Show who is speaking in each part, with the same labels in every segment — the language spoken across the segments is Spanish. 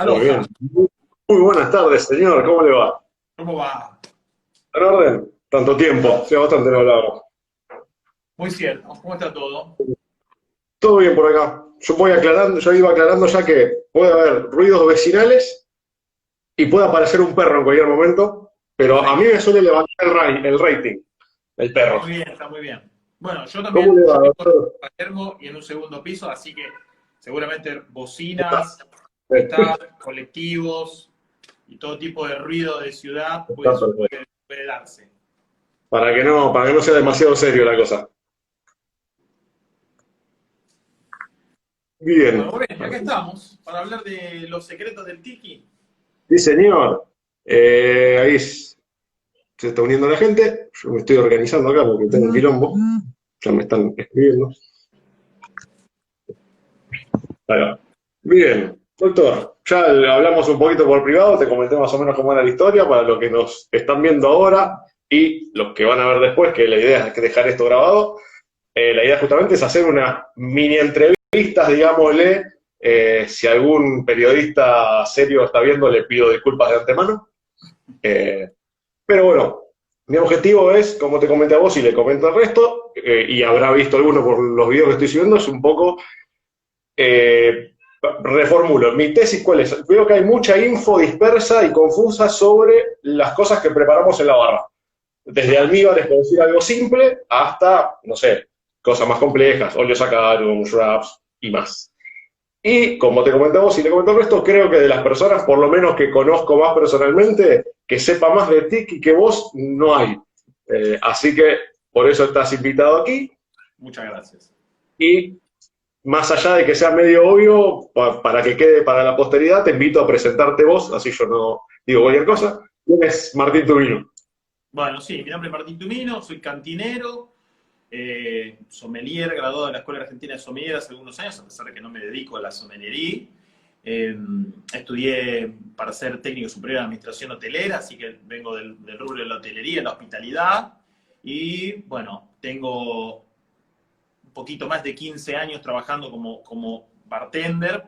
Speaker 1: Muy
Speaker 2: Aloha,
Speaker 1: bien. Muy buenas tardes, señor. ¿Cómo le va?
Speaker 2: ¿cómo va?
Speaker 1: ¿En orden? Tanto tiempo. Sí, bastante no hablamos.
Speaker 2: Muy cierto, ¿cómo está todo?
Speaker 1: Todo bien por acá. Yo iba aclarando ya que puede haber ruidos vecinales y puede aparecer un perro en cualquier momento, pero a mí
Speaker 2: Perfecto,
Speaker 1: me suele levantar el rating, el
Speaker 2: está
Speaker 1: perro.
Speaker 2: muy bien, está muy bien. Bueno, yo
Speaker 1: ¿Cómo
Speaker 2: también,
Speaker 1: le
Speaker 2: yo
Speaker 1: va,
Speaker 2: vivo en
Speaker 1: doctor?
Speaker 2: Palermo y en un segundo piso, así que seguramente bocinas, está, colectivos y todo tipo de ruido de ciudad
Speaker 1: Está perfecto.
Speaker 2: puede darse.
Speaker 1: Para que no sea demasiado serio la cosa.
Speaker 2: Bueno,
Speaker 1: Bien.
Speaker 2: muy bien, y acá estamos para hablar de los secretos del Tiki.
Speaker 1: Sí, señor. Se está uniendo la gente. Yo me estoy organizando acá porque tengo un quilombo. Ya me están escribiendo. Ahí va. Bien, doctor, ya hablamos un poquito por privado, te comenté más o menos cómo era la historia para los que nos están viendo ahora y los que van a ver después, que la idea es que dejar esto grabado. La idea justamente es hacer unas mini entrevistas, digámosle. Si algún periodista serio está viendo, le pido disculpas de antemano. Eh, pero bueno, mi objetivo es, como te comenté a vos y le comento al resto, y habrá visto alguno por los videos que estoy subiendo, es un poco eh, reformulo. Mi tesis, ¿cuál es? Veo que hay mucha info dispersa y confusa sobre las cosas que preparamos en la barra. Desde almíbares, por decir algo simple, hasta, no sé, cosas más complejas, óleo saccharum, wraps y más. Y como te comentamos y te comento el resto, creo que de las personas, por lo menos que conozco más personalmente, que sepa más de ti que vos, no hay. Así que por eso estás invitado aquí.
Speaker 2: Muchas gracias.
Speaker 1: Y más allá de que sea medio obvio, para que quede para la posteridad, te invito a presentarte vos, así yo no digo cualquier cosa. ¿Quién es Martín Tubino?
Speaker 2: Bueno, sí, mi nombre es Martín Tumino, soy cantinero, sommelier, graduado de la Escuela Argentina de Sommelier hace algunos años, a pesar de que no me dedico a la sommeliería. Eh, Estudié para ser técnico superior en administración hotelera, así que vengo del rubro de la hotelería, la hospitalidad. Y bueno, tengo un poquito más de 15 años trabajando como bartender,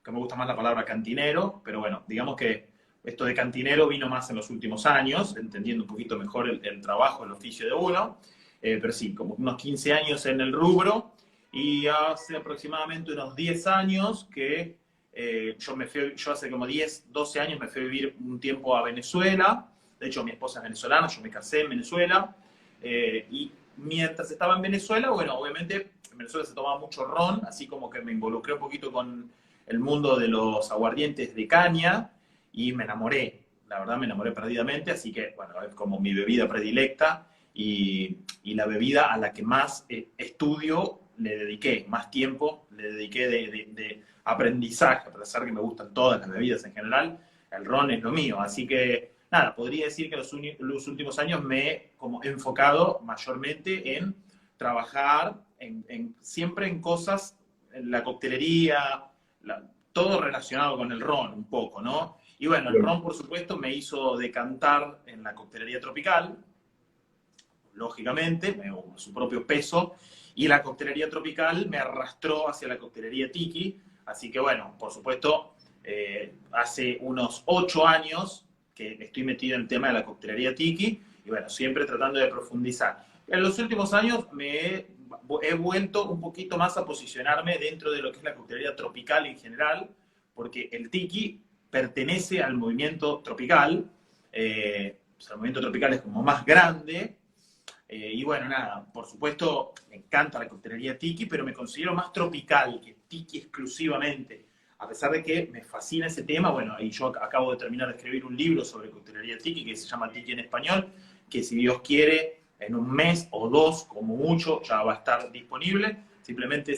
Speaker 2: que me gusta más la palabra cantinero, pero bueno, digamos que esto de cantinero vino más en los últimos años, entendiendo un poquito mejor el trabajo, el oficio de uno, pero sí, como unos 15 años en el rubro, y hace aproximadamente unos 10 años que yo hace como 10, 12 años me fui a vivir un tiempo a Venezuela. De hecho mi esposa es venezolana, yo me casé en Venezuela, y mientras estaba en Venezuela, bueno, obviamente en Venezuela se tomaba mucho ron, así como que me involucré un poquito con el mundo de los aguardientes de caña y me enamoré, la verdad me enamoré perdidamente, así que, bueno, es como mi bebida predilecta y la bebida a la que más estudio le dediqué, más tiempo le dediqué de aprendizaje, a pesar que me gustan todas las bebidas en general, el ron es lo mío, así que nada, podría decir que los últimos años me he como enfocado mayormente en trabajar siempre en cosas, en la coctelería, todo relacionado con el ron un poco, ¿no? Y bueno, el ron, por supuesto, me hizo decantar en la coctelería tropical, lógicamente, su propio peso, y la coctelería tropical me arrastró hacia la coctelería tiki, así que bueno, por supuesto, hace unos 8 años que estoy metido en el tema de la coctelería tiki, y bueno, siempre tratando de profundizar. En los últimos años he vuelto un poquito más a posicionarme dentro de lo que es la coctelería tropical en general, porque el tiki pertenece al movimiento tropical, o sea, el movimiento tropical es como más grande, y bueno, nada, por supuesto, me encanta la coctelería tiki, pero me considero más tropical que tiki exclusivamente. A pesar de que me fascina ese tema, bueno, y yo acabo de terminar de escribir un libro sobre coctelería tiki que se llama Tiki en Español, que si Dios quiere, en un mes o dos, como mucho, ya va a estar disponible. Simplemente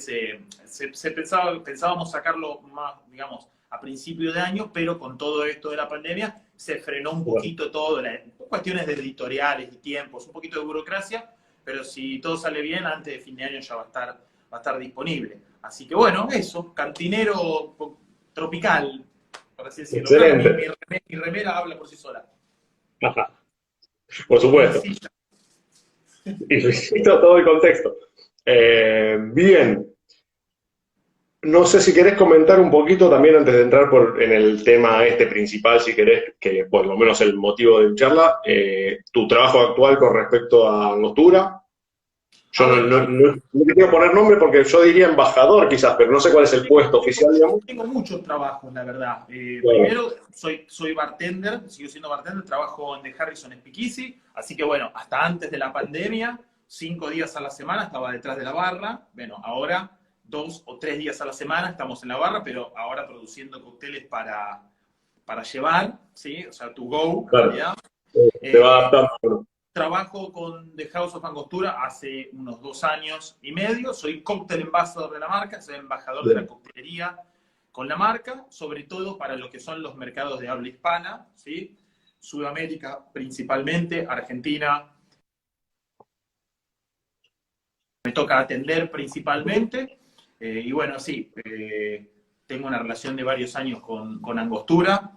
Speaker 2: pensábamos sacarlo más, digamos, a principio de año, pero con todo esto de la pandemia se frenó un poquito todo, cuestiones de editoriales y tiempos, un poquito de burocracia, pero si todo sale bien, antes de fin de año ya va a estar disponible. Así que bueno, eso, cantinero tropical, por así decirlo. Creo que
Speaker 1: Excelente.
Speaker 2: mi remera habla por sí sola.
Speaker 1: Ajá, por
Speaker 2: O mi
Speaker 1: supuesto.
Speaker 2: silla.
Speaker 1: Y necesito todo el contexto. Bien. no sé si querés comentar un poquito también antes de entrar en el tema este principal, si querés, que por lo menos el motivo de mi charla, tu trabajo actual con respecto a Angostura. Yo
Speaker 2: Bueno,
Speaker 1: no te quiero poner nombre porque yo diría embajador quizás, pero no sé cuál es el puesto oficial, digamos.
Speaker 2: tengo muchos trabajos, la verdad.
Speaker 1: Claro,
Speaker 2: Primero, soy bartender, sigo siendo bartender, trabajo en The Harrison Speakeasy, así que bueno, hasta antes de la pandemia, 5 días a la semana estaba detrás de la barra. Bueno, ahora 2 o 3 días a la semana estamos en la barra, pero ahora produciendo cócteles para llevar, ¿sí? O sea, to go, en
Speaker 1: claro.
Speaker 2: realidad.
Speaker 1: Te va
Speaker 2: Eh,
Speaker 1: adaptando.
Speaker 2: Trabajo con The House of Angostura hace unos 2 años y medio. Soy cóctel embajador de la marca, soy embajador de la
Speaker 1: Bien.
Speaker 2: coctelería con la marca, sobre todo para lo que son los mercados de habla hispana, ¿sí? Sudamérica principalmente, Argentina me toca atender principalmente. Y bueno, sí, tengo una relación de varios años con Angostura,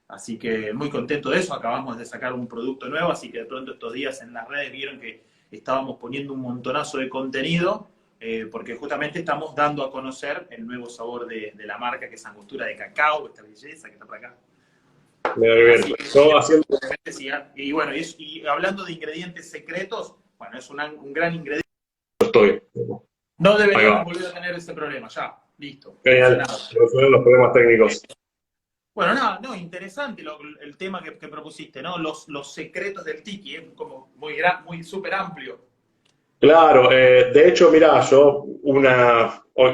Speaker 2: así que muy contento de eso. Acabamos de sacar un producto nuevo, así que de pronto estos días en las redes vieron que estábamos poniendo un montonazo de contenido, porque justamente estamos dando a conocer el nuevo sabor de la marca, que es Angostura de cacao, esta belleza que está por acá.
Speaker 1: Mira qué
Speaker 2: Así
Speaker 1: bien.
Speaker 2: que,
Speaker 1: Yo haciendo
Speaker 2: sí, y bueno, y hablando de ingredientes secretos, bueno, es un gran ingrediente.
Speaker 1: estoy.
Speaker 2: No
Speaker 1: Ahí
Speaker 2: deberíamos
Speaker 1: va.
Speaker 2: volver a tener ese problema, ya, listo,
Speaker 1: Genial.
Speaker 2: solucionado.
Speaker 1: Resolver los problemas técnicos.
Speaker 2: Bueno, nada, no, interesante el tema que propusiste, ¿no? Los secretos del tiki, es como muy súper amplio.
Speaker 1: Claro, de hecho, mirá,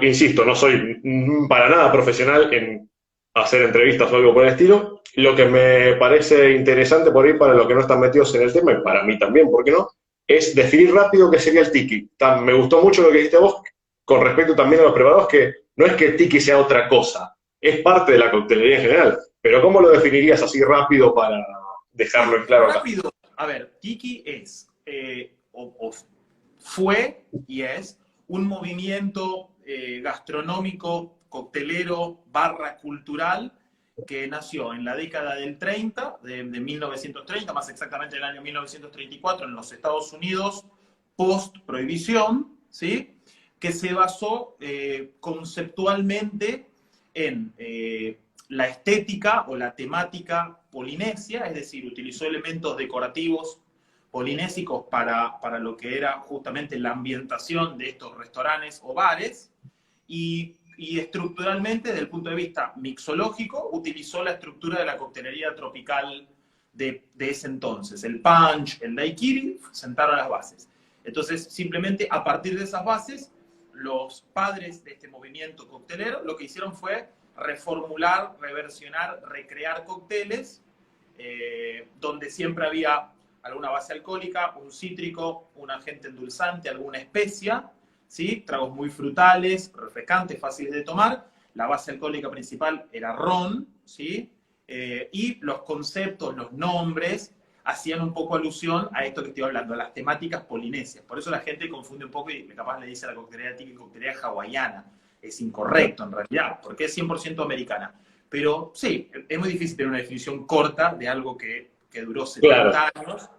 Speaker 1: insisto, no soy para nada profesional en hacer entrevistas o algo por el estilo. Lo que me parece interesante por ahí para los que no están metidos en el tema, y para mí también, ¿por qué no? Es definir rápido qué sería el tiki. Me gustó mucho lo que dijiste vos con respecto también a los preparados, que no es que el tiki sea otra cosa, es parte de la coctelería en general. Pero ¿cómo lo definirías así rápido para dejarlo en
Speaker 2: Sí,
Speaker 1: claro acá?
Speaker 2: rápido. A ver, tiki es, fue y es un movimiento gastronómico, coctelero, barra cultural, que nació en la década del 30, de 1930, más exactamente en el año 1934, en los Estados Unidos, post-prohibición, ¿sí? Que se basó conceptualmente en la estética o la temática polinesia, es decir, utilizó elementos decorativos polinésicos para lo que era justamente la ambientación de estos restaurantes o bares, y estructuralmente, desde el punto de vista mixológico, utilizó la estructura de la coctelería tropical de ese entonces. El punch, el daiquiri, sentaron las bases. Entonces, simplemente a partir de esas bases, los padres de este movimiento coctelero lo que hicieron fue reformular, reversionar, recrear cócteles, donde siempre había alguna base alcohólica, un cítrico, un agente endulzante, alguna especia, ¿sí? Tragos muy frutales, refrescantes, fáciles de tomar. La base alcohólica principal era ron, ¿sí? Y los conceptos, los nombres, hacían un poco alusión a esto que estoy hablando, a las temáticas polinesias. Por eso la gente confunde un poco y capaz le dice a la coctelería tiki coctelería hawaiana. Es incorrecto en realidad, porque es 100% americana. Pero sí, es muy difícil tener una definición corta de algo que duró
Speaker 1: Claro.
Speaker 2: 70 años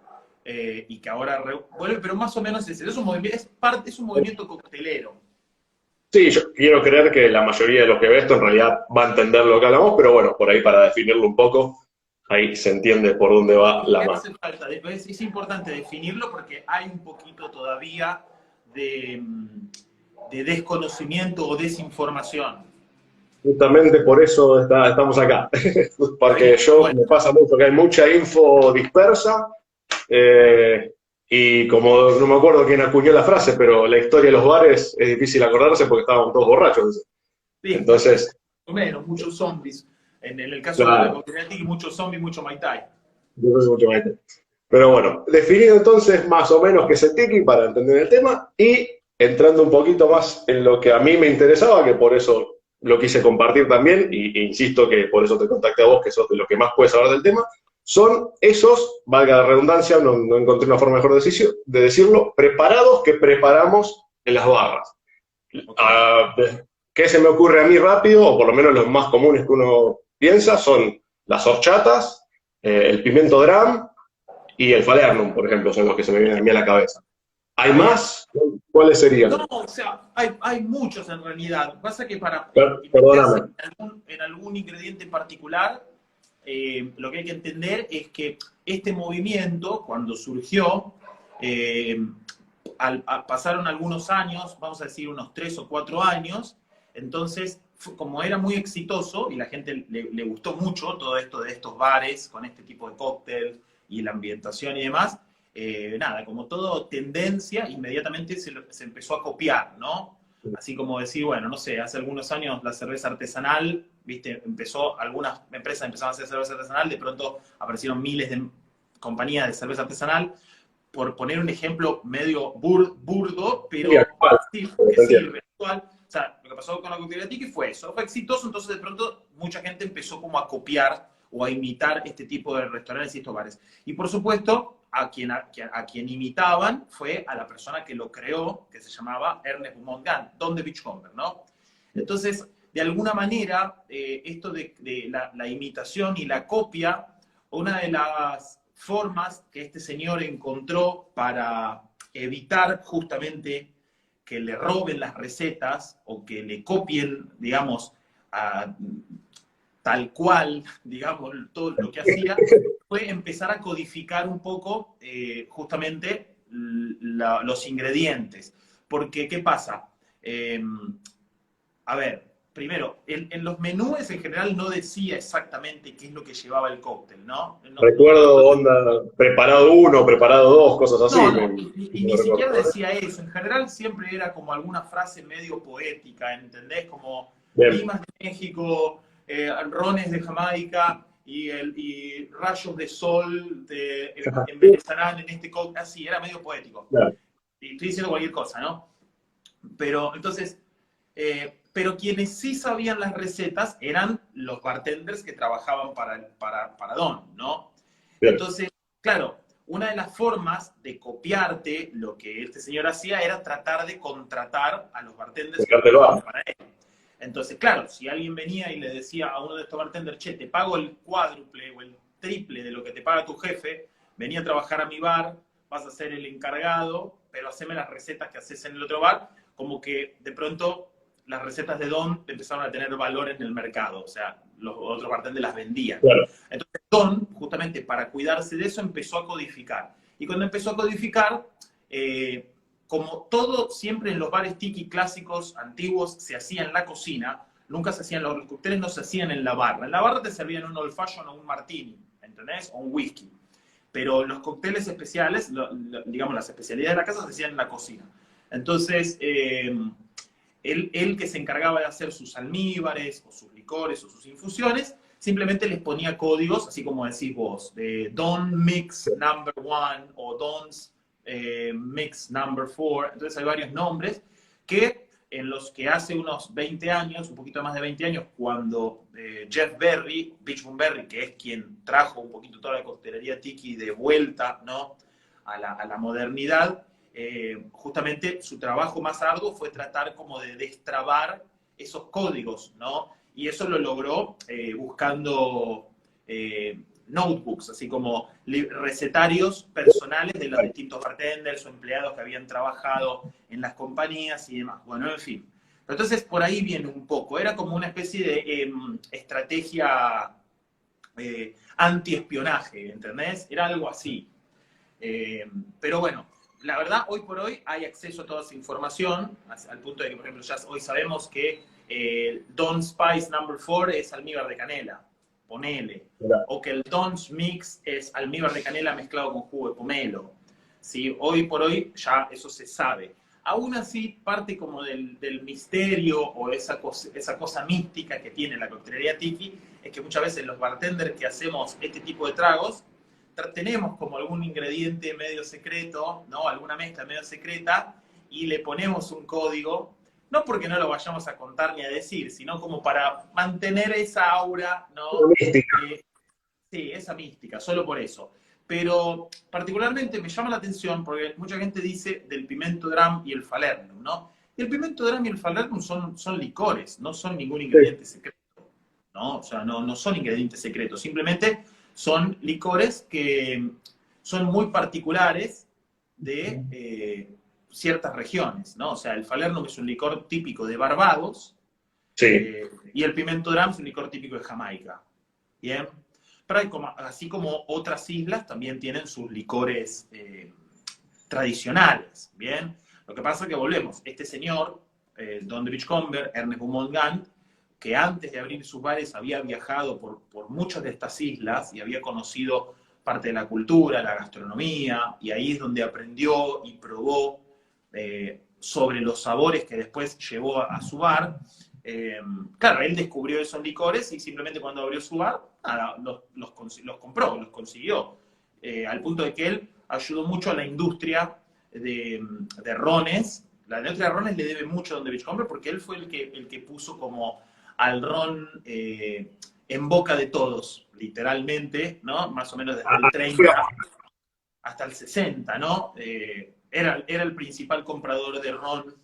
Speaker 2: y que ahora vuelve, pero más o menos es un movimiento coctelero.
Speaker 1: Sí, yo quiero creer que la mayoría de los que ve esto en realidad va a entender lo que hablamos, pero bueno, por ahí para definirlo un poco, ahí se entiende por dónde va la
Speaker 2: ¿Qué
Speaker 1: mano.
Speaker 2: hace falta? Es importante definirlo porque hay un poquito todavía de desconocimiento o desinformación.
Speaker 1: Justamente por eso estamos acá, porque
Speaker 2: Bueno,
Speaker 1: me pasa mucho que hay mucha info dispersa eh, y como no me acuerdo quién acuñó la frase, pero la historia de los bares es difícil acordarse porque estábamos todos borrachos.
Speaker 2: sí,
Speaker 1: Entonces,
Speaker 2: o menos, muchos zombies. En el caso de la
Speaker 1: claro,
Speaker 2: coctelería tiki, muchos zombies, mucho Mai Tai.
Speaker 1: yo creo que mucho más. Pero bueno, definido entonces más o menos qué es el tiki para entender el tema y entrando un poquito más en lo que a mí me interesaba, que por eso lo quise compartir también, e insisto que por eso te contacté a vos, que sos de lo que más puedes hablar del tema, son esos, valga la redundancia, no encontré una forma mejor de decirlo, preparados que preparamos en las barras.
Speaker 2: Okay.
Speaker 1: ¿Qué se me ocurre a mí rápido? O por lo menos los más comunes que uno piensa son las horchatas, el pimiento dram y el falernum, por ejemplo, son los que se me vienen a mí a la cabeza. ¿Hay
Speaker 2: Está bien.
Speaker 1: más? ¿Cuáles serían?
Speaker 2: No, o sea, hay muchos en realidad. Pasa que para meterse
Speaker 1: Perdóname.
Speaker 2: en algún ingrediente en particular, lo que hay que entender es que este movimiento, cuando surgió, eh, pasaron algunos años, vamos a decir unos 3 o 4 años, entonces, como era muy exitoso y la gente le gustó mucho todo esto de estos bares con este tipo de cóctel y la ambientación y demás, nada, como todo tendencia, inmediatamente se empezó a copiar, ¿no? Así como decir, bueno, no sé, hace algunos años la cerveza artesanal, viste, algunas empresas empezaron a hacer cerveza artesanal, de pronto aparecieron miles de compañías de cerveza artesanal, por poner un ejemplo medio burdo,
Speaker 1: Sí,
Speaker 2: pero
Speaker 1: actual,
Speaker 2: que
Speaker 1: te entiendo.
Speaker 2: sirve, actual. O sea, lo que pasó con la coctelería Tiki fue eso, fue exitoso, entonces de pronto mucha gente empezó como a copiar o a imitar este tipo de restaurantes y estos bares. Y por supuesto, a quien imitaban fue a la persona que lo creó, que se llamaba Ernest Beaumont Gant, Don de Beachcomber, ¿no? Entonces, de alguna manera, esto de la imitación y la copia, una de las formas que este señor encontró para evitar justamente que le roben las recetas o que le copien, digamos, a, tal cual, digamos, todo lo que hacía, fue empezar a codificar un poco justamente los ingredientes. Porque, ¿qué pasa? A ver, primero, en los menús en general no decía exactamente qué es lo que llevaba el cóctel, ¿no?
Speaker 1: Recuerdo onda, preparado uno, preparado dos, cosas así.
Speaker 2: No, no, y
Speaker 1: Me
Speaker 2: ni siquiera
Speaker 1: recuerdo.
Speaker 2: decía eso. En general siempre era como alguna frase medio poética, ¿entendés? Como
Speaker 1: Bien.
Speaker 2: limas de México, rones de Jamaica y rayos de sol embelezarán en este cóctel. Así, era medio poético.
Speaker 1: Claro.
Speaker 2: Y estoy diciendo cualquier cosa, ¿no? Pero entonces, pero quienes sí sabían las recetas eran los bartenders que trabajaban para Don, ¿no?
Speaker 1: Bien.
Speaker 2: Entonces, claro, una de las formas de copiarte lo que este señor hacía era tratar de contratar a los bartenders que
Speaker 1: Dejártelo
Speaker 2: trabajaban
Speaker 1: a.
Speaker 2: para él. Entonces, claro, si alguien venía y le decía a uno de estos bartenders, che, te pago el cuádruple o el triple de lo que te paga tu jefe, venía a trabajar a mi bar, vas a ser el encargado, pero haceme las recetas que haces en el otro bar, como que de pronto las recetas de Don empezaron a tener valor en el mercado, o sea, los otros bartenders las vendían.
Speaker 1: Claro.
Speaker 2: Entonces Don, justamente para cuidarse de eso, empezó a codificar. Y cuando empezó a codificar, como todo siempre en los bares tiki clásicos antiguos se hacía en la cocina, nunca se hacían, los cócteles no se hacían en la barra. En la barra te servían un old fashion o un martini, ¿entendés? O un whisky. Pero los cócteles especiales, digamos, las especialidades de la casa se hacían en la cocina. Entonces, él que se encargaba de hacer sus almíbares, o sus licores, o sus infusiones, simplemente les ponía códigos, así como decís vos, de Don Mix Number One o Don's Mix Number Four. Entonces hay varios nombres que en los que hace unos 20 años, un poquito más de 20 años, cuando Jeff Berry, Beachbum Berry, que es quien trajo un poquito toda la coctelería tiki de vuelta, ¿no?, a la modernidad, justamente su trabajo más arduo fue tratar como de destrabar esos códigos, ¿no? Y eso lo logró buscando notebooks, así como recetarios personales de los distintos bartenders o empleados que habían trabajado en las compañías y demás. Bueno, en fin. Entonces, por ahí viene un poco. Era como una especie de estrategia antiespionaje, ¿entendés? Era algo así. Pero bueno, la verdad, hoy por hoy hay acceso a toda esa información, al punto de que, por ejemplo, ya hoy sabemos que Don Spice Number 4 es almíbar de canela, ponele.
Speaker 1: Mirá.
Speaker 2: O que el Don's Mix es almíbar de canela mezclado con jugo de pomelo. ¿Sí? Hoy por hoy ya eso se sabe. Aún así, parte como del misterio o esa cosa mística que tiene la coctelería tiki, es que muchas veces los bartenders que hacemos este tipo de tragos, tenemos como algún ingrediente medio secreto, ¿no? Alguna mezcla medio secreta, y le ponemos un código, no porque no lo vayamos a contar ni a decir, sino como para mantener esa aura, ¿no?
Speaker 1: Mística.
Speaker 2: Sí, esa mística, solo por eso. Pero particularmente me llama la atención porque mucha gente dice del pimento dram y el falernum, ¿no? Y el pimento dram y el falernum son licores, no son ningún ingrediente secreto, ¿no? O sea, no son ingredientes secretos, simplemente son licores que son muy particulares ciertas regiones, ¿no? O sea, el Falernum es un licor típico de Barbados,
Speaker 1: Sí,
Speaker 2: y el Pimento Dram es un licor típico de Jamaica, ¿bien? Pero así como otras islas también tienen sus licores tradicionales, ¿bien? Lo que pasa es que volvemos, este señor, Don de Beachcomber, Ernest Beaumont Gant, que antes de abrir sus bares había viajado por muchas de estas islas y había conocido parte de la cultura, la gastronomía, y ahí es donde aprendió y probó sobre los sabores que después llevó a su bar. Claro, él descubrió esos licores y simplemente cuando abrió su bar, nada, los compró, los consiguió. Al punto de que él ayudó mucho a la industria de rones. La industria de rones le debe mucho a Don de Beachcomber porque él fue el que puso como al ron en boca de todos, literalmente, ¿no? Más o menos desde el 30 hasta el 60, ¿no? Era el principal comprador de ron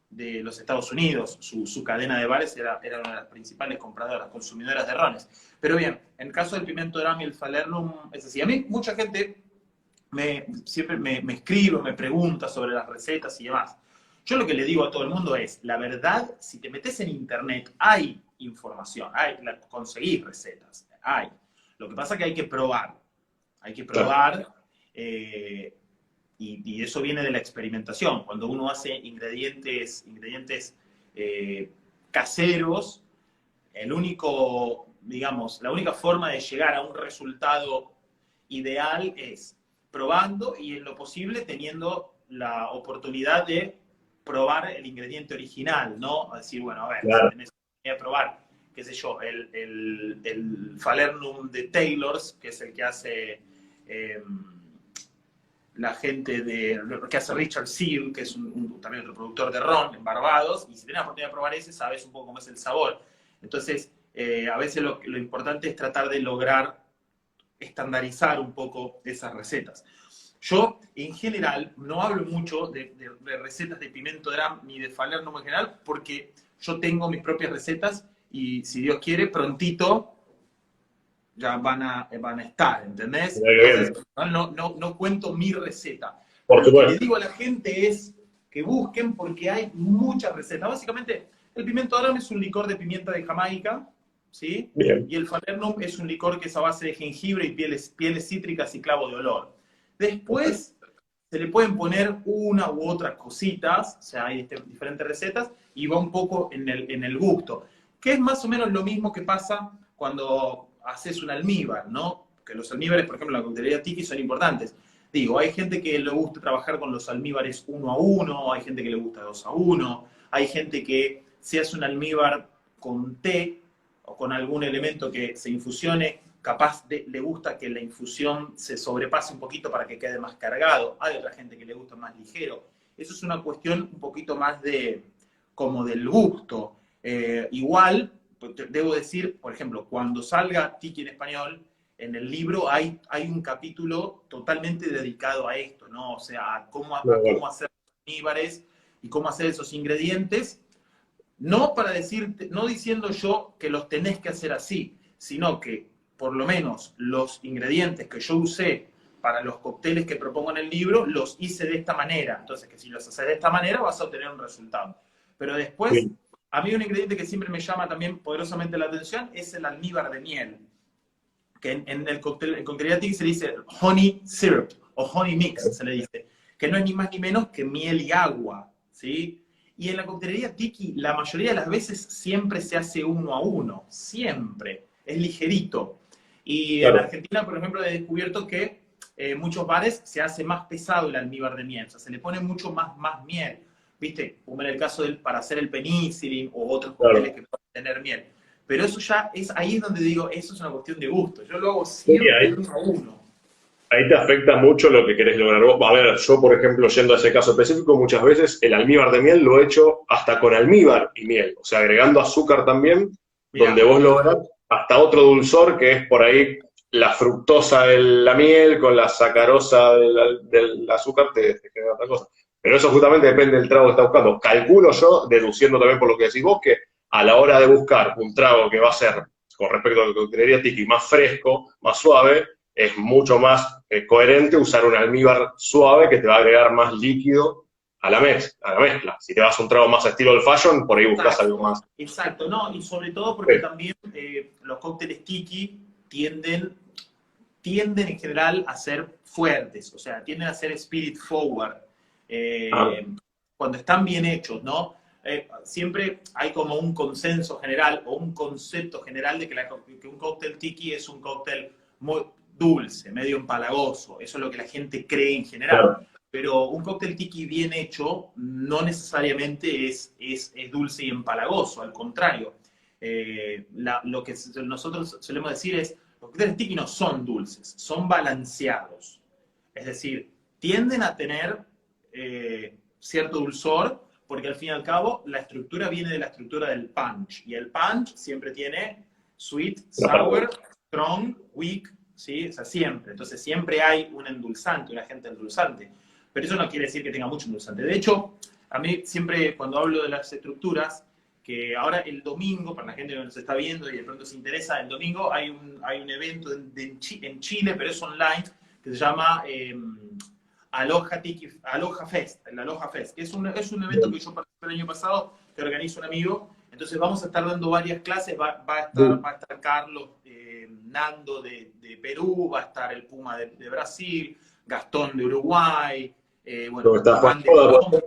Speaker 2: de los Estados Unidos. Su cadena de bares era una de las principales compradoras, consumidoras de rones. Pero bien, en el caso del Pimento Dram y el Falernum es así. A mí mucha gente siempre me escribe, me pregunta sobre las recetas y demás. Yo lo que le digo a todo el mundo es, la verdad, si te metes en internet, hay información, conseguís recetas, hay. Lo que pasa es que hay que probar. Hay que probar, y eso viene de la experimentación. Cuando uno hace ingredientes caseros, la única forma de llegar a un resultado ideal es probando y en lo posible teniendo la oportunidad de probar el ingrediente original, ¿no? Decir, bueno, a ver,
Speaker 1: claro.
Speaker 2: si tenés que probar, qué sé yo, el Falernum de Taylor's, que es el que hace la gente que hace Richard Seal, que es también otro productor de ron en Barbados, y si tenés la oportunidad de probar ese, sabes un poco cómo es el sabor. Entonces, a veces lo importante es tratar de lograr estandarizar un poco esas recetas. Yo, en general, no hablo mucho de recetas de Pimento Dram ni de Falernum en general, porque yo tengo mis propias recetas y, si Dios quiere, prontito ya van a estar, ¿entendés? Entonces, no cuento mi receta.
Speaker 1: Por
Speaker 2: Lo que le
Speaker 1: supuesto.
Speaker 2: digo a la gente es que busquen porque hay muchas recetas. Básicamente, el Pimento Dram es un licor de pimienta de Jamaica, ¿sí?
Speaker 1: Bien.
Speaker 2: Y el Falernum es un licor que es a base de jengibre y pieles cítricas y clavo de olor. Después se le pueden poner una u otras cositas, o sea, hay diferentes recetas, y va un poco en el gusto. Que es más o menos lo mismo que pasa cuando haces un almíbar, ¿no? Que los almíbares, por ejemplo, en la coctelería tiki son importantes. Digo, hay gente que le gusta trabajar con los almíbares 1 a 1, hay gente que le gusta 2 a 1, hay gente que se hace un almíbar con té o con algún elemento que se infusione, capaz le gusta que la infusión se sobrepase un poquito para que quede más cargado. Hay otra gente que le gusta más ligero. Eso es una cuestión un poquito más como del gusto. Igual, debo decir, por ejemplo, cuando salga Tiki en español, en el libro hay un capítulo totalmente dedicado a esto, ¿no? O sea, a cómo hacer almíbares y cómo hacer esos ingredientes. No diciendo yo que los tenés que hacer así, sino que por lo menos los ingredientes que yo usé para los cócteles que propongo en el libro, los hice de esta manera. Entonces, que si los haces de esta manera, vas a obtener un resultado. Pero después, sí, a mí un ingrediente que siempre me llama también poderosamente la atención es el almíbar de miel. Que en coctelería tiki se dice honey syrup, o honey mix, se le dice. Que no es ni más ni menos que miel y agua, ¿sí? Y en la coctelería tiki, la mayoría de las veces siempre se hace 1 a 1, siempre. Es ligerito. Y claro, en Argentina, por ejemplo, he descubierto que muchos bares se hace más pesado el almíbar de miel, o sea, se le pone mucho más miel, ¿viste? Como en el caso para hacer el penicillin o otros cócteles que pueden tener miel. Pero eso ya ahí es donde digo, eso es una cuestión de gusto. Yo lo hago siempre 1 a 1.
Speaker 1: Ahí te afecta mucho lo que querés lograr vos. A ver, yo, por ejemplo, yendo a ese caso específico, muchas veces el almíbar de miel lo he hecho hasta con almíbar y miel, o sea, agregando azúcar también, mirá, donde vos lográs hasta otro dulzor que es por ahí la fructosa de la miel con la sacarosa del azúcar, te genera otra cosa. Pero eso justamente depende del trago que estás buscando. Calculo yo, deduciendo también por lo que decís vos, que a la hora de buscar un trago que va a ser, con respecto a la coctelería tiki, más fresco, más suave, es mucho más coherente usar un almíbar suave que te va a agregar más líquido a la mezcla. Si te vas a un trago más estilo old fashion, por ahí buscas
Speaker 2: Exacto,
Speaker 1: algo más.
Speaker 2: exacto, ¿no? Y sobre todo
Speaker 1: Sí,
Speaker 2: porque también los cócteles tiki tienden en general a ser fuertes, o sea, tienden a ser spirit forward,
Speaker 1: ah,
Speaker 2: cuando están bien hechos, ¿no? Siempre hay como un consenso general o un concepto general de que un cóctel tiki es un cóctel muy dulce, medio empalagoso, eso es lo que la gente cree en general.
Speaker 1: claro,
Speaker 2: Pero un cóctel tiki bien hecho no necesariamente es dulce y empalagoso, al contrario. Lo que nosotros solemos decir es, los cócteles tiki no son dulces, son balanceados. Es decir, tienden a tener cierto dulzor, porque al fin y al cabo la estructura viene de la estructura del punch, y el punch siempre tiene sweet, sour, strong, weak, ¿sí? O sea, siempre. Entonces siempre hay un endulzante, un agente endulzante. Pero eso no quiere decir que tenga mucho endulzante. De hecho, a mí siempre cuando hablo de las estructuras, que ahora el domingo, para la gente que nos está viendo y de pronto se interesa, el domingo hay un evento en Chile, pero es online, que se llama Aloha Fest, el Aloha Fest, que es un evento que yo participé el año pasado, que organiza un amigo. Entonces vamos a estar dando varias clases, va a estar Carlos Nando de Perú, va a estar el Puma de Brasil, Gastón de Uruguay,
Speaker 1: lo que
Speaker 2: bueno,
Speaker 1: está Juan
Speaker 2: Iván de
Speaker 1: Joda,
Speaker 2: Colombia.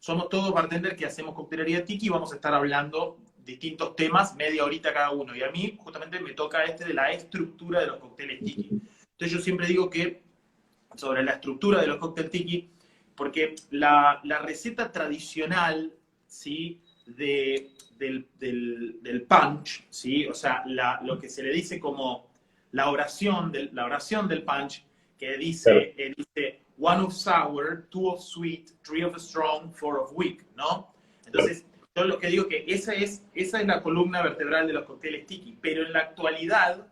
Speaker 2: Somos todos bartenders que hacemos coctelería tiki y vamos a estar hablando distintos temas, media horita cada uno. Y a mí justamente me toca de la estructura de los cócteles tiki. Entonces yo siempre digo que sobre la estructura de los cócteles tiki, porque la receta tradicional, ¿sí? Del punch, ¿sí? O sea, lo que se le dice como la oración del punch, que
Speaker 1: claro,
Speaker 2: dice one of sour, two of sweet, three of strong, four of weak, ¿no?
Speaker 1: claro,
Speaker 2: Entonces, yo lo que digo que esa es la columna vertebral de los cócteles tiki, pero en la actualidad,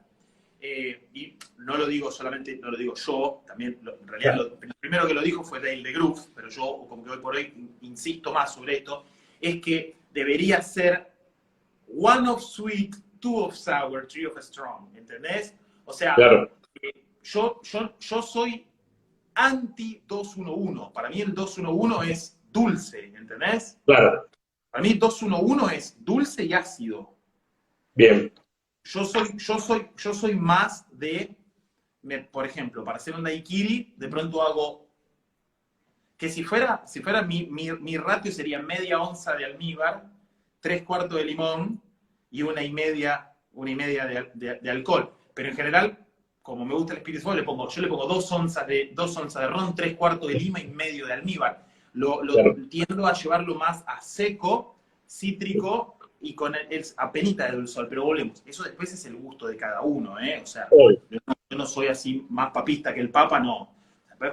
Speaker 2: y no lo digo solamente, no lo digo yo, también en realidad
Speaker 1: claro,
Speaker 2: lo primero que lo dijo fue Dale de Groove, pero yo como que hoy por hoy insisto más sobre esto, es que debería ser one of sweet, two of sour, three of strong, ¿entendés? O sea,
Speaker 1: claro,
Speaker 2: yo soy anti 211. Para mí el 211 es dulce, ¿entendés?
Speaker 1: claro,
Speaker 2: Para mí 211 es dulce y ácido.
Speaker 1: bien,
Speaker 2: Yo soy más por ejemplo, para hacer un daiquiri, de pronto hago, que si fuera mi ratio sería media onza de almíbar, 3/4 de limón y una y media de alcohol. Pero en general, como me gusta el Spirit Fall, yo le pongo 2 onzas de ron, 3/4 de lima y medio de almíbar. Lo
Speaker 1: claro.
Speaker 2: tiendo a llevarlo más a seco, cítrico y con apenita de dulzor. Pero volvemos, eso después es el gusto de cada uno, ¿eh? O sea,
Speaker 1: Hoy,
Speaker 2: yo no soy así más papista que el Papa, no. Me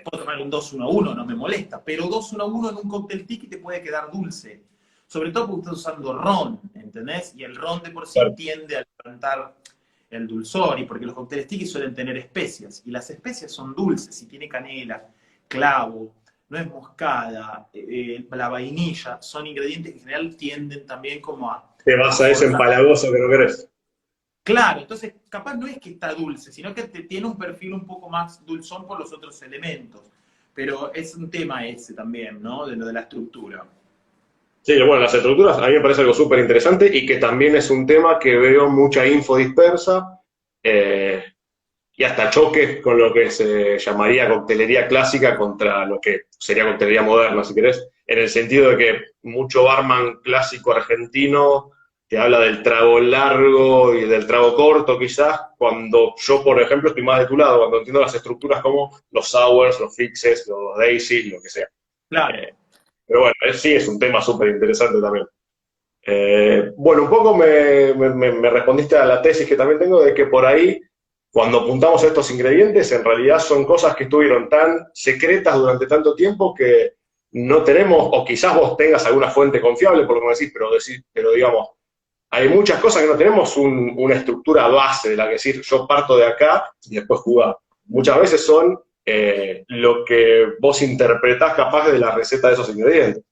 Speaker 2: puedo tomar un 211, no me molesta, pero 211 en un cóctel tiki te puede quedar dulce. Sobre todo porque estás usando ron, ¿entendés? Y el ron de por sí
Speaker 1: claro.
Speaker 2: tiende a levantar el dulzor, y porque los cócteles tiki suelen tener especias, y las especias son dulces, y tiene canela, clavo, nuez moscada, la vainilla, son ingredientes que en general tienden también como
Speaker 1: Te
Speaker 2: a
Speaker 1: vas a ese
Speaker 2: forzar.
Speaker 1: empalagoso que no querés.
Speaker 2: Claro, entonces capaz no es que está dulce, sino que tiene un perfil un poco más dulzón por los otros elementos. Pero es un tema ese también, ¿no? De lo de la estructura.
Speaker 1: Sí, bueno, las estructuras a mí me parece algo súper interesante y que también es un tema que veo mucha info dispersa eh, y hasta choques con lo que se llamaría coctelería clásica contra lo que sería coctelería moderna, si querés, en el sentido de que mucho barman clásico argentino te habla del trago largo y del trago corto quizás, cuando yo, por ejemplo, estoy más de tu lado, cuando entiendo las estructuras como los sours, los fixes, los daisies, lo que sea.
Speaker 2: Claro.
Speaker 1: Eh, pero bueno, sí es un tema súper interesante también. Bueno, un poco me respondiste a la tesis que también tengo de que por ahí, cuando apuntamos a estos ingredientes, en realidad son cosas que estuvieron tan secretas durante tanto tiempo que no tenemos, o quizás vos tengas alguna fuente confiable por lo que me decís, pero digamos, hay muchas cosas que no tenemos una estructura base de la que decir yo parto de acá y después jugar. Muchas veces son lo que vos interpretás capaz de la receta de esos ingredientes.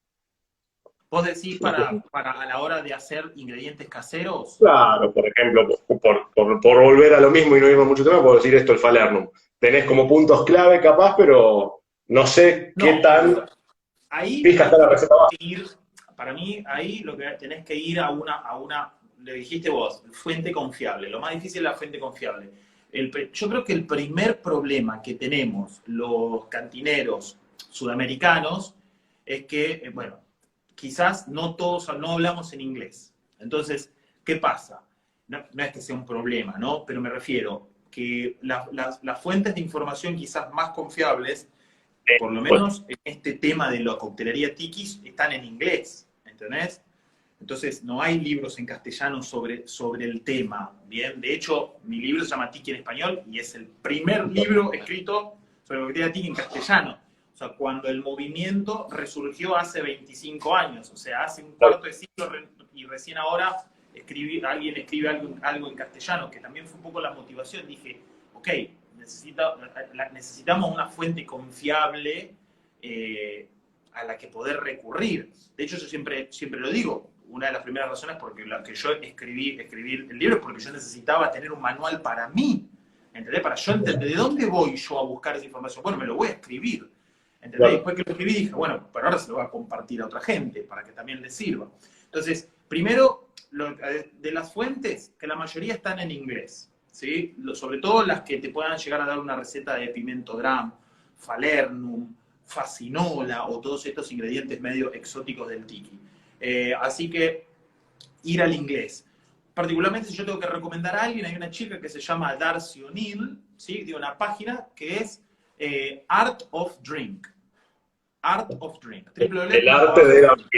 Speaker 2: Vos decís para a la hora de hacer ingredientes caseros.
Speaker 1: Claro, por ejemplo, por volver a lo mismo y no irnos mucho tema, puedo decir esto, el Falernum. Tenés como puntos clave capaz, pero no sé qué
Speaker 2: No,
Speaker 1: tan...
Speaker 2: ahí
Speaker 1: Fija, está la receta básica.
Speaker 2: ir, para mí, ahí lo que tenés que ir a le dijiste vos, fuente confiable. Lo más difícil es la fuente confiable. Yo creo que el primer problema que tenemos los cantineros sudamericanos es que, bueno, quizás no todos no hablamos en inglés. Entonces, ¿qué pasa? No es que sea un problema, ¿no? Pero me refiero que las fuentes de información quizás más confiables, por lo
Speaker 1: Bueno,
Speaker 2: menos en este tema de la coctelería tiki, están en inglés, ¿entendés? Entonces, no hay libros en castellano sobre el tema, ¿bien? De hecho, mi libro se llama Tiki en español y es el primer libro escrito sobre la coctelería tiki en castellano. O sea, cuando el movimiento resurgió hace 25 años, o sea, hace un cuarto de siglo y recién ahora alguien escribe algo en castellano, que también fue un poco la motivación. Dije, ok, necesitamos una fuente confiable a la que poder recurrir. De hecho, yo siempre lo digo, una de las primeras razones por las que yo escribí el libro es porque yo necesitaba tener un manual para mí, ¿entendés? Para yo entender de dónde voy yo a buscar esa información. Bueno, me lo voy a escribir, ¿entendés?
Speaker 1: claro.
Speaker 2: Después que lo escribí dije, bueno, pero ahora se lo voy a compartir a otra gente para que también les sirva. Entonces, primero, de las fuentes, que la mayoría están en inglés, ¿sí? Sobre todo las que te puedan llegar a dar una receta de pimiento dram, falernum, fascinola o todos estos ingredientes medio exóticos del tiki. Así que ir al inglés. Particularmente si yo tengo que recomendar a alguien, hay una chica que se llama Darcy O'Neill, ¿sí? De una página que es Art of Drink. Art of Drink.
Speaker 1: El arte de la vida.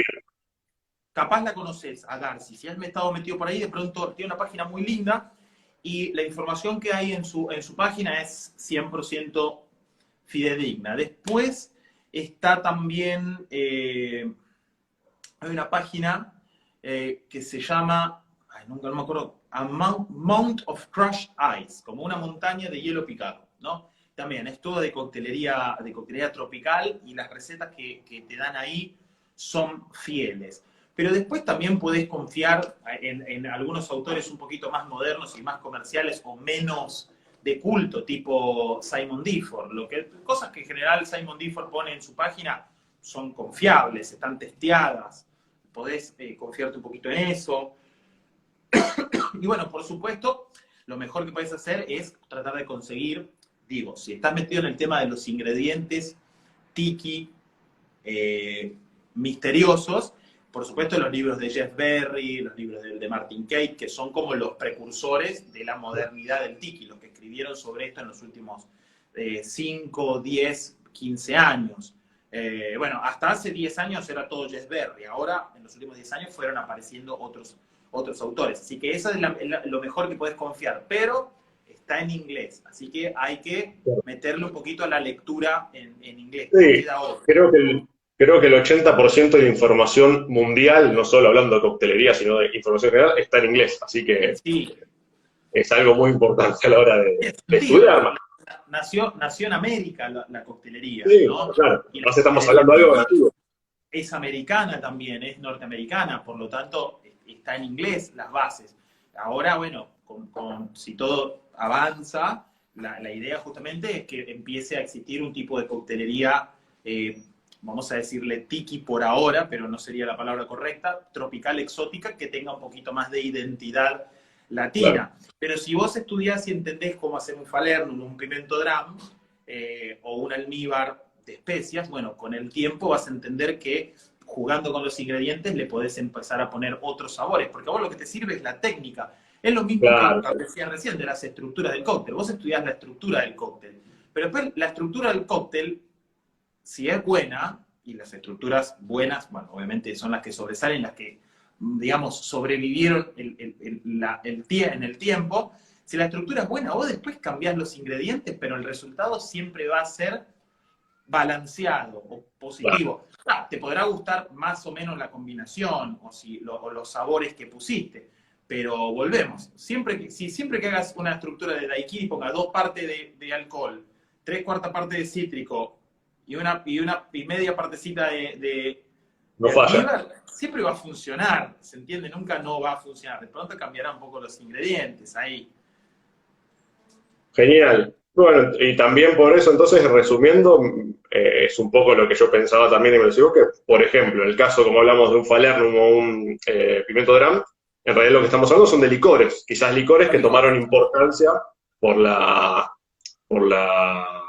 Speaker 2: Capaz la conoces a Darcy. Si has estado metido por ahí, de pronto tiene una página muy linda y la información que hay en su página es 100% fidedigna. Después está también, hay una página que se llama, nunca no me acuerdo, a Mount of Crushed Ice, como una montaña de hielo picado, ¿no? También es todo de coctelería tropical y las recetas que te dan ahí son fieles. Pero después también podés confiar en algunos autores un poquito más modernos y más comerciales o menos de culto, tipo Simon Difford. Cosas que en general Simon Difford pone en su página son confiables, están testeadas, podés confiarte un poquito en eso. Y bueno, por supuesto, lo mejor que podés hacer es tratar de conseguir, digo, si estás metido en el tema de los ingredientes tiki misteriosos, por supuesto los libros de Jeff Berry, los libros de Martin Kate, que son como los precursores de la modernidad del tiki, los que escribieron sobre esto en los últimos 5, 10, 15 años. Bueno, hasta hace 10 años era todo Jeff Berry, ahora en los últimos 10 años fueron apareciendo otros autores. Así que eso es lo mejor que puedes confiar, pero está en inglés, así que hay que meterle un poquito a la lectura en inglés.
Speaker 1: Sí, creo que el 80% de la información mundial, no solo hablando de coctelería, sino de información general, está en inglés. Así que
Speaker 2: Sí,
Speaker 1: es algo muy importante a la hora de
Speaker 2: sentido,
Speaker 1: estudiar.
Speaker 2: nació en América la coctelería,
Speaker 1: Sí,
Speaker 2: ¿no?
Speaker 1: claro.
Speaker 2: Y la
Speaker 1: Además estamos
Speaker 2: coctelería
Speaker 1: hablando de algo nativo.
Speaker 2: es americana también, es norteamericana, por lo tanto está en inglés las bases. Ahora, bueno, si todo avanza, la idea justamente es que empiece a existir un tipo de coctelería, vamos a decirle tiki por ahora, pero no sería la palabra correcta, tropical exótica, que tenga un poquito más de identidad latina.
Speaker 1: Claro.
Speaker 2: Pero si vos estudiás y entendés cómo hacer un falernum, un pimiento dram, o un almíbar de especias, bueno, con el tiempo vas a entender que jugando con los ingredientes le podés empezar a poner otros sabores, porque a vos lo que te sirve es la técnica. Es lo mismo
Speaker 1: Claro.
Speaker 2: que decía recién de las estructuras del cóctel. Vos estudiás la estructura del cóctel, pero después la estructura del cóctel, si es buena, y las estructuras buenas, bueno, obviamente son las que sobresalen, las que, digamos, sobrevivieron en el tiempo. Si la estructura es buena, vos después cambiás los ingredientes, pero el resultado siempre va a ser balanceado o positivo. Te podrá gustar más o menos la combinación o los sabores que pusiste, pero volvemos. Siempre que hagas una estructura de daiquiri, ponga 2 partes de alcohol, 3/4 parte de cítrico y media partecita de
Speaker 1: No falla.
Speaker 2: almíbar, siempre va a funcionar, ¿se entiende? Nunca no va a funcionar. De pronto cambiará un poco los ingredientes ahí.
Speaker 1: Genial. Bueno, y también por eso, entonces, resumiendo, es un poco lo que yo pensaba también y me decía que, por ejemplo, en el caso, como hablamos de un Falernum o un Pimiento Dram, en realidad lo que estamos hablando son de licores, quizás licores que tomaron importancia por por la,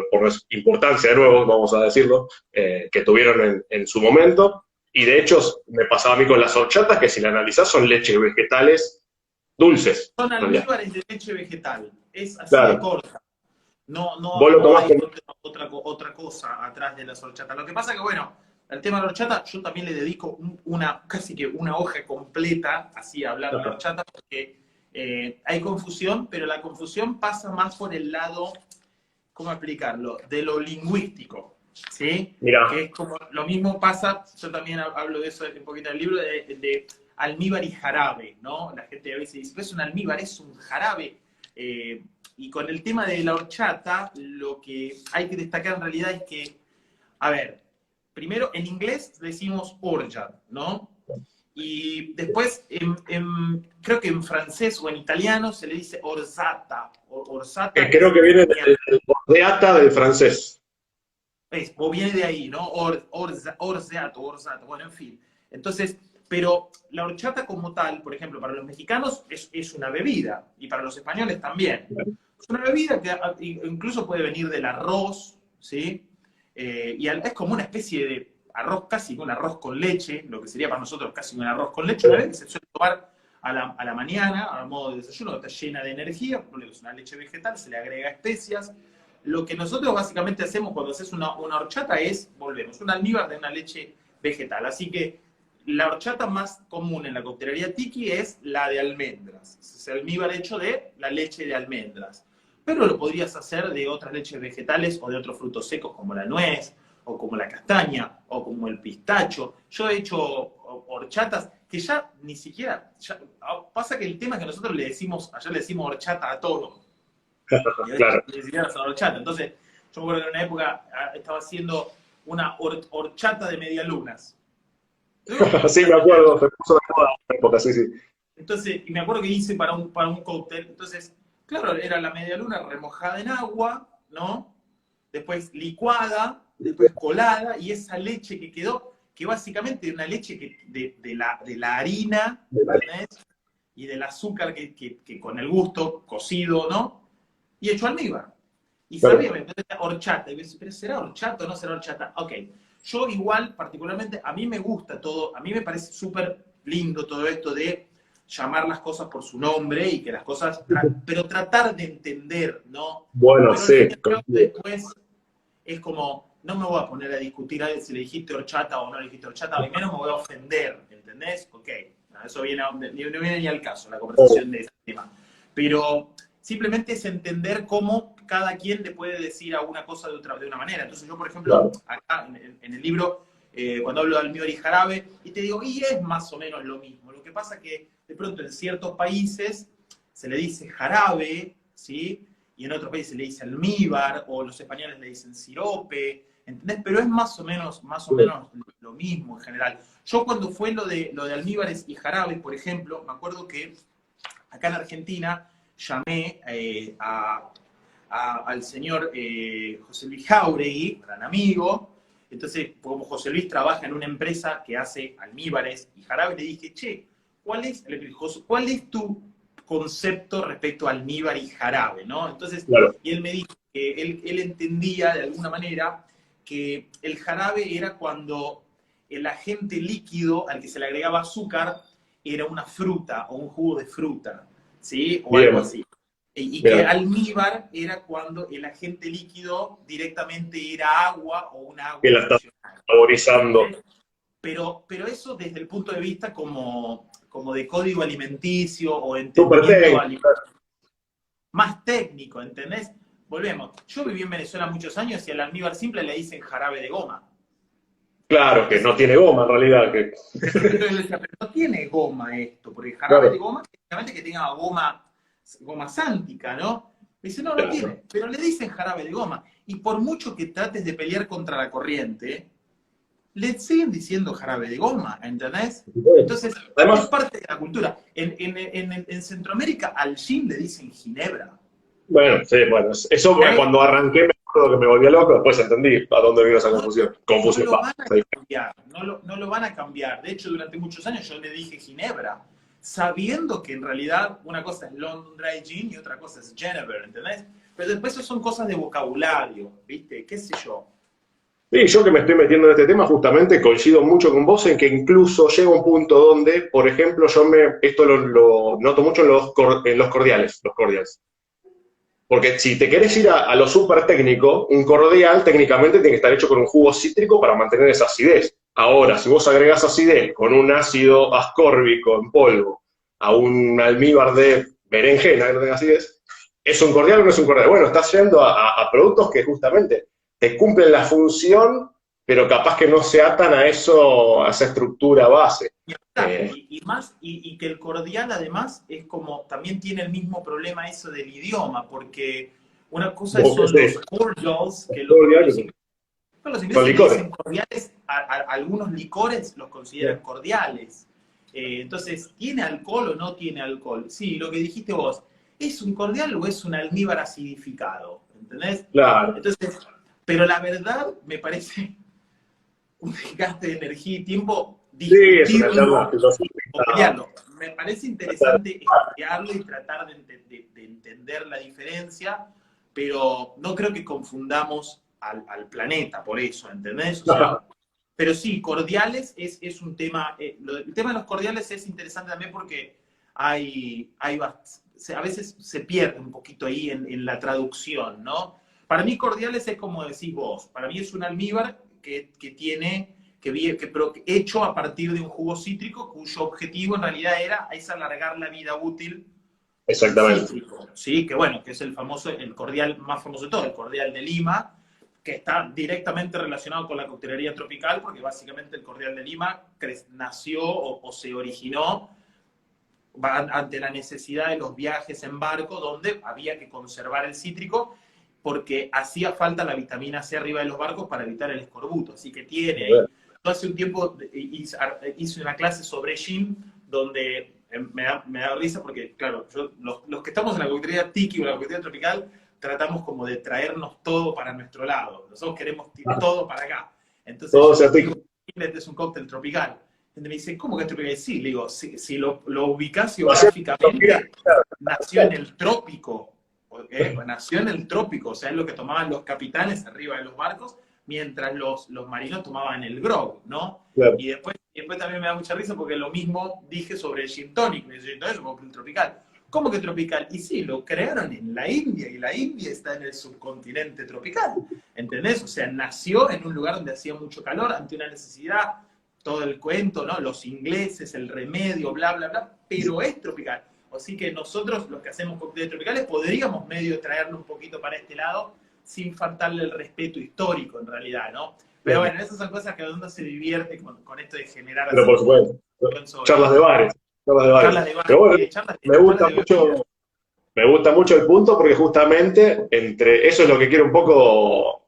Speaker 1: por la importancia, de nuevo, vamos a decirlo, que tuvieron en su momento. Y de hecho, me pasaba a mí con las horchatas, que si la analizás son leches vegetales dulces,
Speaker 2: Son
Speaker 1: en realidad.
Speaker 2: almíbares de leche vegetal, es así de
Speaker 1: Claro,
Speaker 2: corta. No,
Speaker 1: vos
Speaker 2: no,
Speaker 1: lo
Speaker 2: no
Speaker 1: tomás
Speaker 2: hay
Speaker 1: con...
Speaker 2: otra cosa atrás de las horchatas. Lo que pasa que, bueno, al tema de la horchata, yo también le dedico casi que una hoja completa así a hablar de la horchata, porque hay confusión, pero la confusión pasa más por el lado, ¿cómo explicarlo?, de lo lingüístico, ¿sí?
Speaker 1: Mira,
Speaker 2: Que es como, lo mismo pasa, yo también hablo de eso un poquito en el libro, de almíbar y jarabe, ¿no? La gente a veces dice, pero es un almíbar, es un jarabe. Y con el tema de la horchata, lo que hay que destacar en realidad es que, a ver, primero en inglés decimos orgeat, ¿no? Y después, creo que en francés o en italiano se le dice orzata, orzata, que
Speaker 1: creo que viene del ordeata del francés.
Speaker 2: o viene de ahí, ¿no? Orzeato, orzato, bueno, en fin. Entonces, pero la horchata como tal, por ejemplo, para los mexicanos es una bebida, y para los españoles también. Es una bebida que incluso puede venir del arroz, ¿sí? Y es como una especie de arroz, casi un arroz con leche, lo que sería para nosotros casi un arroz con leche, una vez que se suele tomar a la mañana, a modo de desayuno, está llena de energía, porque es una leche vegetal, se le agrega especias. Lo que nosotros básicamente hacemos cuando haces una horchata es, volvemos, un almíbar de una leche vegetal. Así que la horchata más común en la coctelería tiki es la de almendras. Es el almíbar hecho de la leche de almendras. Pero lo podrías hacer de otras leches vegetales o de otros frutos secos como la nuez, o como la castaña, o como el pistacho. Yo he hecho horchatas que ya ni siquiera... pasa que el tema es que nosotros le decimos, allá le decimos horchata a todo. Y a veces
Speaker 1: Claro.
Speaker 2: ni siquiera son horchata. Entonces, yo me acuerdo que en una época estaba haciendo una horchata de medialunas.
Speaker 1: Sí, me acuerdo, se puso de moda en una época, sí, sí.
Speaker 2: Entonces, y me acuerdo que hice para un cóctel. Entonces, claro, era la media luna remojada en agua, ¿no? Después licuada, después colada, y esa leche que quedó, que básicamente era una leche de la harina, ¿entendés? Y del azúcar que con el gusto, cocido, ¿no? Y hecho almíbar. Y
Speaker 1: Claro.
Speaker 2: sabía, me decía horchata. Y me decía, pero ¿será horchata o no será horchata? Ok. Yo igual, particularmente, a mí me gusta todo, a mí me parece súper lindo todo esto de llamar las cosas por su nombre y que las cosas, pero tratar de entender, ¿no?
Speaker 1: Bueno,
Speaker 2: Pero al fin y
Speaker 1: sí,
Speaker 2: al cabo después es como, no me voy a poner a discutir a ver si le dijiste horchata o no le dijiste horchata, primero me voy a ofender, ¿entendés? Ok, no, eso no viene ni al caso, la conversación de ese tema. Pero simplemente es entender cómo cada quien le puede decir a una cosa de una manera. Entonces yo, por ejemplo,
Speaker 1: claro.
Speaker 2: acá en el libro, cuando hablo de almíbar y jarabe, y te digo, y es más o menos lo mismo. Lo que pasa que de pronto en ciertos países se le dice jarabe, ¿sí? Y en otros países se le dice almíbar, o los españoles le dicen sirope, ¿entendés? Pero es más o menos lo mismo en general. Yo cuando fue lo de almíbares y jarabes, por ejemplo, me acuerdo que acá en Argentina llamé al señor José Luis Jauregui, gran amigo. Entonces, como José Luis trabaja en una empresa que hace almíbares y jarabes, le dije, che, ¿cuál es tu concepto respecto a almíbar y jarabe, ¿no? Entonces,
Speaker 1: Claro.
Speaker 2: y él me dijo que él entendía de alguna manera que el jarabe era cuando el agente líquido al que se le agregaba azúcar era una fruta o un jugo de fruta, ¿sí? O algo
Speaker 1: Bien,
Speaker 2: así. Y que
Speaker 1: bien.
Speaker 2: almíbar era cuando el agente líquido directamente era agua o un
Speaker 1: Que
Speaker 2: agua
Speaker 1: la estás
Speaker 2: adicional.
Speaker 1: saborizando.
Speaker 2: ¿Entendés? Pero eso desde el punto de vista como de código alimenticio o
Speaker 1: Súper
Speaker 2: entendimiento
Speaker 1: técnico.
Speaker 2: alimenticio más técnico, ¿entendés? Volvemos. Yo viví en Venezuela muchos años y al almíbar simple le dicen jarabe de goma.
Speaker 1: Claro, que
Speaker 2: Entonces,
Speaker 1: no tiene goma en realidad. Que...
Speaker 2: entonces yo decía, pero no tiene goma esto, porque el jarabe de
Speaker 1: Claro,
Speaker 2: goma, técnicamente que tenga goma sántica, ¿no? Me dice, no, no
Speaker 1: claro.
Speaker 2: tiene, pero le dicen jarabe de goma. Y por mucho que trates de pelear contra la corriente, le siguen diciendo jarabe de goma, ¿entendés? Entonces, es
Speaker 1: Además,
Speaker 2: parte de la cultura. En Centroamérica al gin le dicen ginebra.
Speaker 1: Bueno, sí, bueno, eso
Speaker 2: ¿Ok?
Speaker 1: cuando arranqué me acuerdo que me volvía loco, después entendí a dónde vino esa
Speaker 2: No,
Speaker 1: confusión.
Speaker 2: no
Speaker 1: Confusión,
Speaker 2: lo
Speaker 1: va.
Speaker 2: van a
Speaker 1: Sí.
Speaker 2: cambiar, no lo van a cambiar. De hecho, durante muchos años yo le dije Ginebra, sabiendo que en realidad una cosa es London Dry Gin y otra cosa es Genever, ¿entendés? Pero después eso son cosas de vocabulario, ¿viste? ¿Qué sé yo?
Speaker 1: Y yo que me estoy metiendo en este tema, justamente coincido mucho con vos en que incluso llega un punto donde, por ejemplo, esto lo noto mucho en los cordiales, los cordiales. Porque si te querés ir a lo súper técnico, un cordial técnicamente tiene que estar hecho con un jugo cítrico para mantener esa acidez. Ahora, si vos agregás acidez con un ácido ascórbico en polvo a un almíbar de berenjena que no tenga acidez, ¿es un cordial o no es un cordial? Bueno, estás yendo a productos que justamente te cumplen la función, pero capaz que no se atan a eso, a esa estructura base. Eh,
Speaker 2: Y más, y que el cordial además es como, también tiene el mismo problema eso del idioma, porque una cosa
Speaker 1: vos
Speaker 2: son
Speaker 1: qué
Speaker 2: los
Speaker 1: sé,
Speaker 2: cordials, que
Speaker 1: cordiales
Speaker 2: los
Speaker 1: son
Speaker 2: ingleses le
Speaker 1: licores.
Speaker 2: dicen cordiales, algunos licores los consideran cordiales. Entonces, ¿tiene alcohol o no tiene alcohol? Sí, lo que dijiste vos, ¿es un cordial o es un almíbar acidificado? ¿Entendés?
Speaker 1: Claro.
Speaker 2: Entonces, pero la verdad me parece un desgaste de energía y tiempo
Speaker 1: Sí, es una charla
Speaker 2: discutirlo o
Speaker 1: filosófica.
Speaker 2: pelearlo. Me parece interesante estudiarlo y tratar de entender la diferencia, pero no creo que confundamos al planeta por eso, ¿entendés? O sea, pero sí, cordiales es un tema, el tema de los cordiales es interesante también porque a veces se pierde un poquito ahí en la traducción, ¿no? Para mí cordiales es como decís vos, para mí es un almíbar que tiene pero hecho a partir de un jugo cítrico cuyo objetivo en realidad es alargar la vida útil del
Speaker 1: Exactamente.
Speaker 2: cítrico, ¿sí? Que bueno, que es el famoso, el cordial más famoso de todo, el cordial de Lima, que está directamente relacionado con la coctelería tropical, porque básicamente el cordial de Lima nació o se originó ante la necesidad de los viajes en barco, donde había que conservar el cítrico, porque hacía falta la vitamina C arriba de los barcos para evitar el escorbuto. Así que tiene ahí. Yo hace un tiempo hice una clase sobre gin, donde me da risa porque, claro, los que estamos en la coctelería tiki o en la coctelería tropical, tratamos como de traernos todo para nuestro lado. Nosotros queremos todo para acá. Entonces
Speaker 1: Todo
Speaker 2: yo
Speaker 1: se
Speaker 2: les digo,
Speaker 1: aplica.
Speaker 2: este es un cóctel tropical. Entonces me dice, ¿cómo que es tropical? Sí, le digo, si lo ubicás
Speaker 1: Lo hacemos
Speaker 2: geográficamente, nació en el trópico, nació en el trópico, o sea, es lo que tomaban los capitanes arriba de los barcos, mientras los marinos tomaban el grog, ¿no?
Speaker 1: claro.
Speaker 2: Y después también me da mucha risa porque lo mismo dije sobre el gin tonic, me dice, gin tonic es un cóctel tropical. ¿Cómo que tropical? Y sí, lo crearon en la India, y la India está en el subcontinente tropical, ¿entendés? O sea, nació en un lugar donde hacía mucho calor, ante una necesidad, todo el cuento, ¿no? Los ingleses, el remedio, bla, bla, bla, pero es tropical. Así que nosotros, los que hacemos cócteles tropicales, podríamos medio traerlo un poquito para este lado sin faltarle el respeto histórico, en realidad, ¿no? Pero bueno, esas son cosas que uno se divierte con esto de generar
Speaker 1: Pero
Speaker 2: así
Speaker 1: por
Speaker 2: como
Speaker 1: supuesto.
Speaker 2: sobre
Speaker 1: Charlas de bares. Charlas de bares.
Speaker 2: charlas de
Speaker 1: Pero bueno,
Speaker 2: bar, charlas,
Speaker 1: me
Speaker 2: charlas
Speaker 1: gusta
Speaker 2: de bebida.
Speaker 1: mucho, me gusta mucho el punto porque justamente entre eso es lo que quiero un poco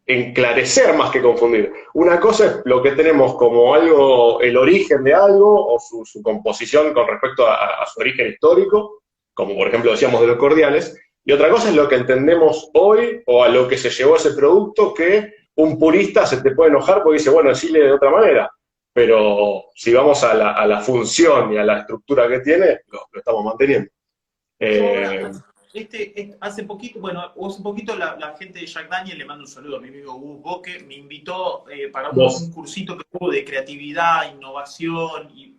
Speaker 1: enclarecer más que confundir. Una cosa es lo que tenemos como algo, el origen de algo o su composición con respecto a su origen histórico, como por ejemplo decíamos de los cordiales, y otra cosa es lo que entendemos hoy o a lo que se llevó ese producto que un purista se te puede enojar porque dice, bueno, decirle de otra manera, pero si vamos a la función y a la estructura que tiene, lo estamos manteniendo.
Speaker 2: Yo ahora,
Speaker 1: Eh,
Speaker 2: hace poquito, bueno, hace poquito la gente de Jack Daniel, le mando un saludo a mi amigo Gus Boque, me invitó para un
Speaker 1: dos,
Speaker 2: cursito que hubo de creatividad, innovación, y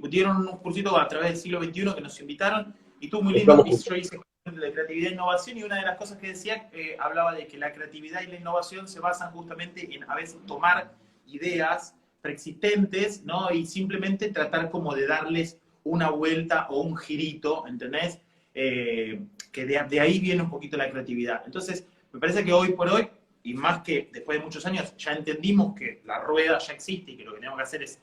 Speaker 2: dieron un cursito a través del siglo XXI que nos invitaron, y estuvo muy lindo.
Speaker 1: estamos
Speaker 2: Yo hice de creatividad e innovación, y una de las cosas que decía, hablaba de que la creatividad y la innovación se basan justamente en a veces tomar ideas preexistentes, ¿no? Y simplemente tratar como de darles una vuelta o un girito, ¿entendés? Que de ahí viene un poquito la creatividad. Entonces, me parece que hoy por hoy, y más que después de muchos años, ya entendimos que la rueda ya existe y que lo que tenemos que hacer es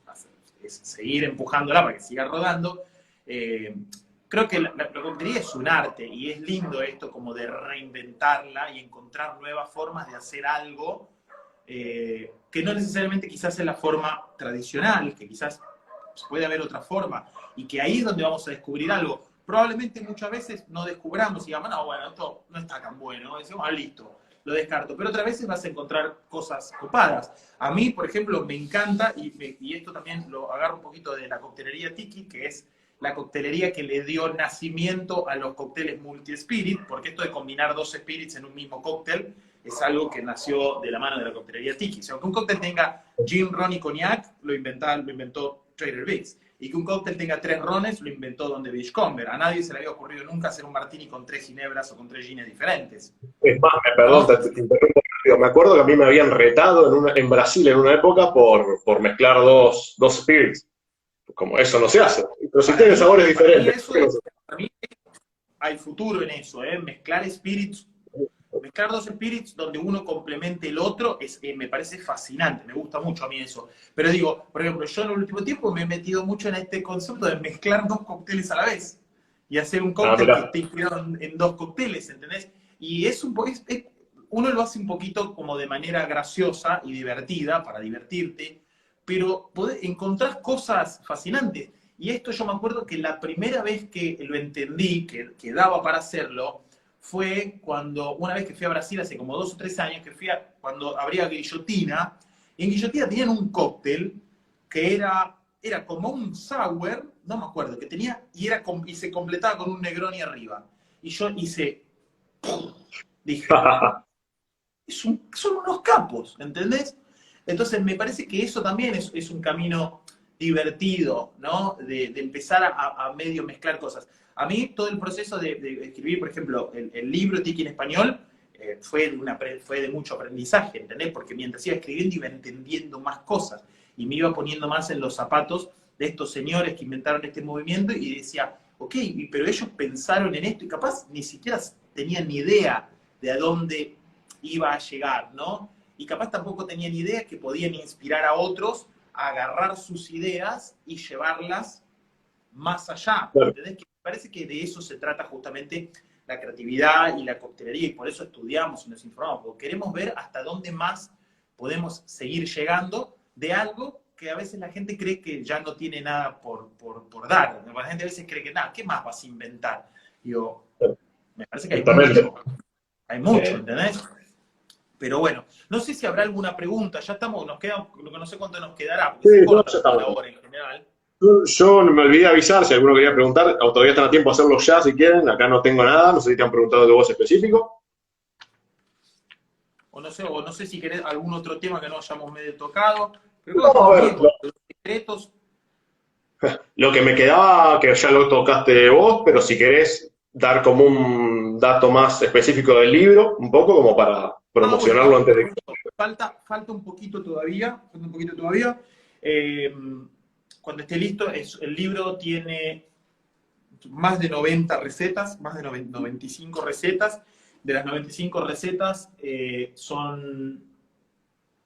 Speaker 2: seguir empujándola para que siga rodando. Creo que la coctelería es un arte y es lindo esto como de reinventarla y encontrar nuevas formas de hacer algo que no necesariamente quizás es la forma tradicional, que quizás puede haber otra forma, y que ahí es donde vamos a descubrir algo. probablemente muchas veces no descubramos y digamos, no, bueno, esto no está tan bueno, decimos, ah, listo, lo descarto. Pero otras veces vas a encontrar cosas copadas. A mí, por ejemplo, me encanta, y esto también lo agarro un poquito de la coctelería Tiki, que es la coctelería que le dio nacimiento a los cócteles multi-spirit, porque esto de combinar dos spirits en un mismo cóctel es algo que nació de la mano de la coctelería Tiki. O sea, que un cóctel tenga gin, ron y cognac, lo inventó Trader Vic's. Y que un cóctel tenga 3 rones, lo inventó Don de Beachcomber. A nadie se le había ocurrido nunca hacer un martini con 3 ginebras o con 3 gines diferentes.
Speaker 1: Es más, perdón,
Speaker 2: ¿No?
Speaker 1: te interrumpo rápido. Me acuerdo que a mí me habían retado en Brasil en una época por mezclar dos spirits. Como eso no se hace. Pero si tienen sabores diferentes.
Speaker 2: Para mí hay futuro en eso, ¿eh? Mezclar spirits, mezclar dos spirits donde uno complemente el otro, me parece fascinante, me gusta mucho a mí eso. Pero digo, por ejemplo, yo en el último tiempo me he metido mucho en este concepto de mezclar dos cócteles a la vez y hacer un cóctel que esté inspirado en dos cócteles, ¿entendés? Y es un poco, uno lo hace un poquito como de manera graciosa y divertida, para divertirte, pero encontrás cosas fascinantes. Y esto yo me acuerdo que la primera vez que lo entendí, que daba para hacerlo, fue cuando, una vez que fui a Brasil hace como 2 o 3 años, cuando abría Guillotina, y en Guillotina tenían un cóctel que era como un sour, no me acuerdo, que tenía, y se completaba con un Negroni arriba. Y yo hice, dije, son unos capos, ¿entendés? Entonces me parece que eso también es un camino divertido, ¿no? De empezar a medio mezclar cosas. A mí todo el proceso de escribir, por ejemplo, el libro Tiki en español, fue de mucho aprendizaje, ¿entendés? Porque mientras iba escribiendo iba entendiendo más cosas y me iba poniendo más en los zapatos de estos señores que inventaron este movimiento y decía, ok, pero ellos pensaron en esto y capaz ni siquiera tenían ni idea de a dónde iba a llegar, ¿no? Y capaz tampoco tenían idea que podían inspirar a otros a agarrar sus ideas y llevarlas más allá.
Speaker 1: Claro.
Speaker 2: ¿Entendés? Que me parece que de eso se trata justamente la creatividad y la coctelería, y por eso estudiamos y nos informamos, porque queremos ver hasta dónde más podemos seguir llegando de algo que a veces la gente cree que ya no tiene nada por dar. La gente a veces cree que nada, ¿qué más vas a inventar? Digo, me parece que hay mucho. Hay mucho, ¿entendés? Pero bueno, no sé si habrá alguna pregunta, ya estamos, nos queda, no sé cuánto nos quedará, porque se corta la hora en general.
Speaker 1: Yo me olvidé de avisar, si alguno quería preguntar, o todavía están a tiempo de hacerlo ya si quieren, acá no tengo nada, no sé si te han preguntado de vos específico.
Speaker 2: O no sé si querés algún otro tema que no hayamos medio tocado, pero
Speaker 1: No, a ver,
Speaker 2: los secretos.
Speaker 1: Lo que me quedaba, que ya lo tocaste vos, pero si querés dar como un dato más específico del libro, un poco como para promocionarlo
Speaker 2: Bueno,
Speaker 1: antes de...
Speaker 2: falta un poquito todavía, cuando esté listo, el libro tiene más de 90 recetas, más de 95 recetas. De las 95 recetas son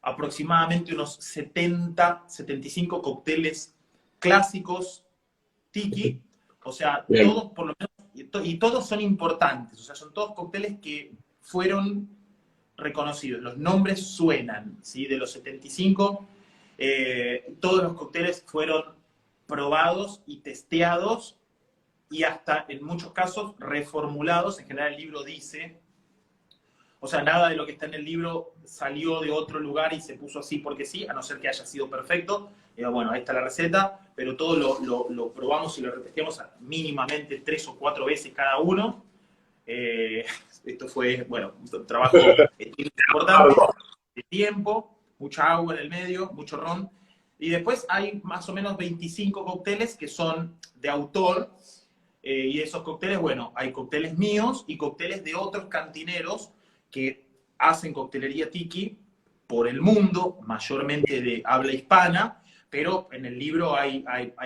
Speaker 2: aproximadamente unos 75 cócteles clásicos tiki, o sea,
Speaker 1: Bien.
Speaker 2: todos por lo menos, y todos son importantes, o sea, son todos cócteles que fueron reconocidos, los nombres suenan, ¿sí? De los 75, todos los cócteles fueron probados y testeados y hasta en muchos casos reformulados. En general el libro dice, o sea, nada de lo que está en el libro salió de otro lugar y se puso así porque sí, a no ser que haya sido perfecto. Bueno, ahí está la receta, pero todo lo probamos y lo retesteamos mínimamente 3 o 4 veces cada uno. Esto fue, bueno, un trabajo importante, de tiempo, mucha agua en el medio, mucho ron. Y después hay más o menos 25 cócteles que son de autor. Y esos cócteles, bueno, hay cócteles míos y cócteles de otros cantineros que hacen coctelería tiki por el mundo, mayormente de habla hispana, pero en el libro hay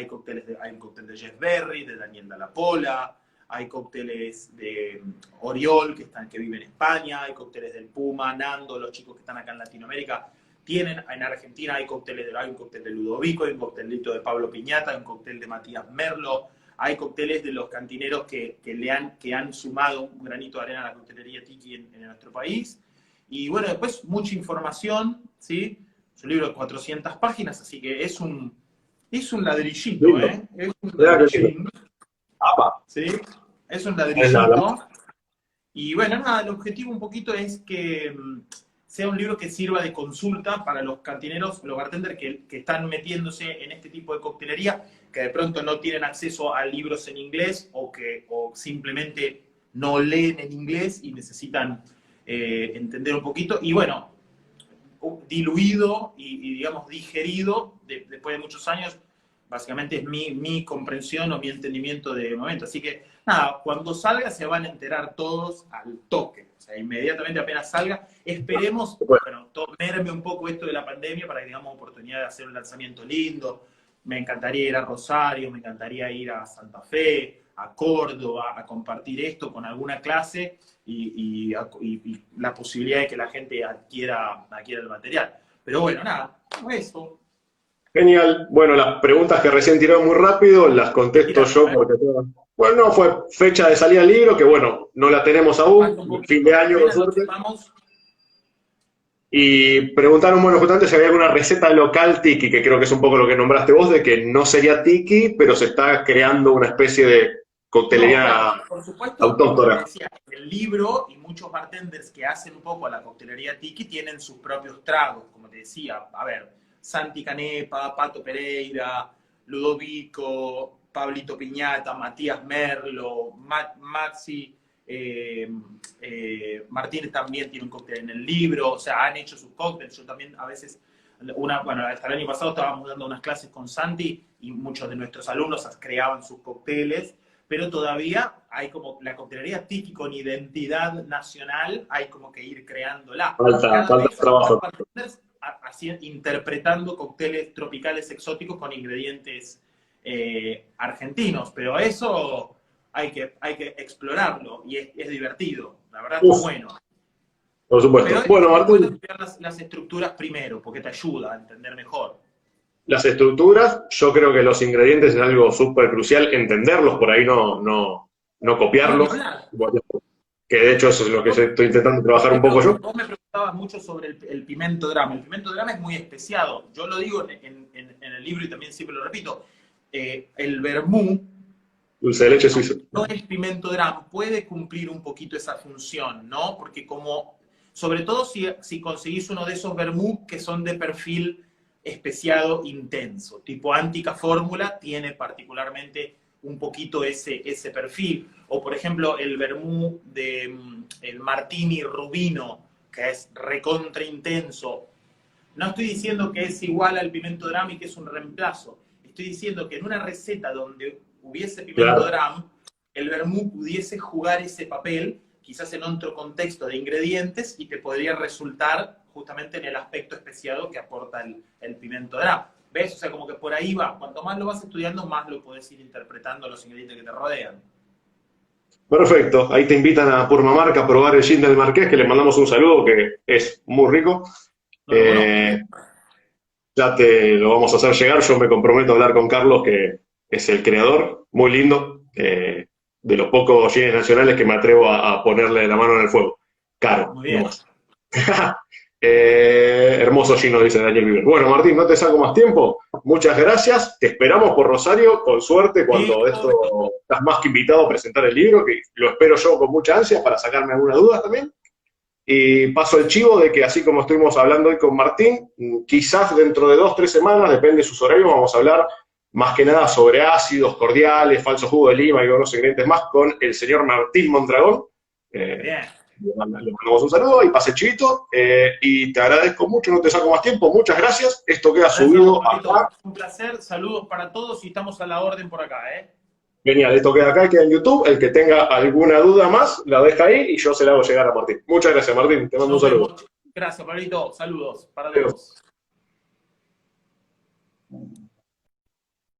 Speaker 2: cócteles hay un cóctel de Jeff Berry, de Daniel Dalla Pola, hay cócteles de Oriol, que vive en España, hay cócteles del Puma, Nando, los chicos que están acá en Latinoamérica. En Argentina hay un cóctel de Ludovico, hay un coctelito de Pablo Piñata, hay un cóctel de Matías Merlo, hay cócteles de los cantineros que han sumado un granito de arena a la coctelería tiki en nuestro país. Y bueno, después mucha información, ¿sí? Es un libro de 400 páginas, así que es un ladrillito, ¿eh? Es un ladrillín. ¿sí? Es un
Speaker 1: Es
Speaker 2: ladrillito. Y bueno, nada, el objetivo un poquito es que sea un libro que sirva de consulta para los cantineros, los bartenders que están metiéndose en este tipo de coctelería, que de pronto no tienen acceso a libros en inglés o simplemente no leen en inglés y necesitan entender un poquito. Y bueno, diluido digamos, digerido después de muchos años, básicamente es mi comprensión o mi entendimiento de momento. Así que, nada, cuando salga se van a enterar todos al toque. O sea, inmediatamente apenas salga, esperemos, bueno, tomarme un poco esto de la pandemia para que tengamos oportunidad de hacer un lanzamiento lindo. Me encantaría ir a Rosario, me encantaría ir a Santa Fe, a Córdoba, a compartir esto con alguna clase y la posibilidad de que la gente adquiera el material. Pero bueno, nada, eso.
Speaker 1: Genial. Bueno, las preguntas que recién tiró muy rápido las contesto yo porque, bueno, fue fecha de salida del libro, que bueno, no la tenemos aún, fin de año con suerte. Y preguntaron, bueno, justamente si había alguna receta local tiki, que creo que es un poco lo que nombraste vos, de que no sería tiki, pero se está creando una especie de coctelería
Speaker 2: claro, por supuesto,
Speaker 1: autóctona.
Speaker 2: Decía, el libro y muchos bartenders que hacen un poco a la coctelería tiki tienen sus propios tragos, como te decía, a ver, Santi Canepa, Pato Pereira, Ludovico, Pablito Piñata, Matías Merlo, Maxi Martínez también tiene un cóctel en el libro, o sea, han hecho sus cócteles. Yo también a veces, bueno, hasta el año pasado estábamos dando unas clases con Santi y muchos de nuestros alumnos creaban sus cócteles, pero todavía hay como la coctelería tiki con identidad nacional, hay como que ir creándola.
Speaker 1: Falta trabajo.
Speaker 2: Interpretando cócteles tropicales exóticos con ingredientes argentinos, pero eso hay que explorarlo y es divertido, la verdad es bueno.
Speaker 1: Por supuesto.
Speaker 2: Pero
Speaker 1: bueno, Martín,
Speaker 2: estudiar las estructuras primero, porque te ayuda a entender mejor.
Speaker 1: Las estructuras, yo creo que los ingredientes es algo súper crucial, entenderlos, por ahí no copiarlos. Que de hecho eso es lo que estoy intentando trabajar un poco yo.
Speaker 2: Vos me preguntabas mucho sobre el pimiento drama. El pimiento drama es muy especiado. Yo lo digo en el libro y también siempre lo repito. El vermú,
Speaker 1: dulce de leche suizo.
Speaker 2: No es pimiento dram, puede cumplir un poquito esa función, ¿no? Porque sobre todo si conseguís uno de esos vermú que son de perfil especiado intenso, tipo Antica Fórmula tiene particularmente un poquito ese perfil, o por ejemplo el vermú de el Martini Rubino, que es recontra intenso. No estoy diciendo que es igual al pimiento dram y que es un reemplazo, estoy diciendo que en una receta donde hubiese pimiento dram, el vermú pudiese jugar ese papel, quizás en otro contexto de ingredientes, y te podría resultar justamente en el aspecto especiado que aporta el pimiento dram. ¿Ves? O sea, como que por ahí va. Cuanto más lo vas estudiando, más lo podés ir interpretando los ingredientes que te rodean.
Speaker 1: Perfecto. Ahí te invitan a Purmamarca a probar el gin del Marqués, que le mandamos un saludo, que es muy rico. Ya te lo vamos a hacer llegar. Yo me comprometo a hablar con Carlos, que es el creador, muy lindo, de los pocos gines nacionales que me atrevo a ponerle la mano en el fuego. Caro.
Speaker 2: Muy bien.
Speaker 1: Hermoso gino, dice Daniel Viver. Bueno, Martín, no te saco más tiempo. Muchas gracias. Te esperamos por Rosario, con suerte, cuando esto estás más que invitado a presentar el libro, que lo espero yo con mucha ansia para sacarme alguna duda también. Y paso el chivo de que, así como estuvimos hablando hoy con Martín, quizás dentro de 2-3 semanas, depende de sus horarios, vamos a hablar más que nada sobre ácidos, cordiales, falso jugo de lima y otros ingredientes más con el señor Martín Mondragón.
Speaker 2: Bien.
Speaker 1: Le mandamos un saludo y pase chivito. Y te agradezco mucho, no te saco más tiempo. Muchas gracias. Esto queda subido acá.
Speaker 2: Un placer, saludos para todos y estamos a la orden por acá, ¿eh?
Speaker 1: Genial, esto queda acá, queda en YouTube. El que tenga alguna duda más, la deja ahí y yo se la hago llegar a Martín. Muchas gracias, Martín. Te mando un saludo.
Speaker 2: Gracias, Pablito. Saludos para todos.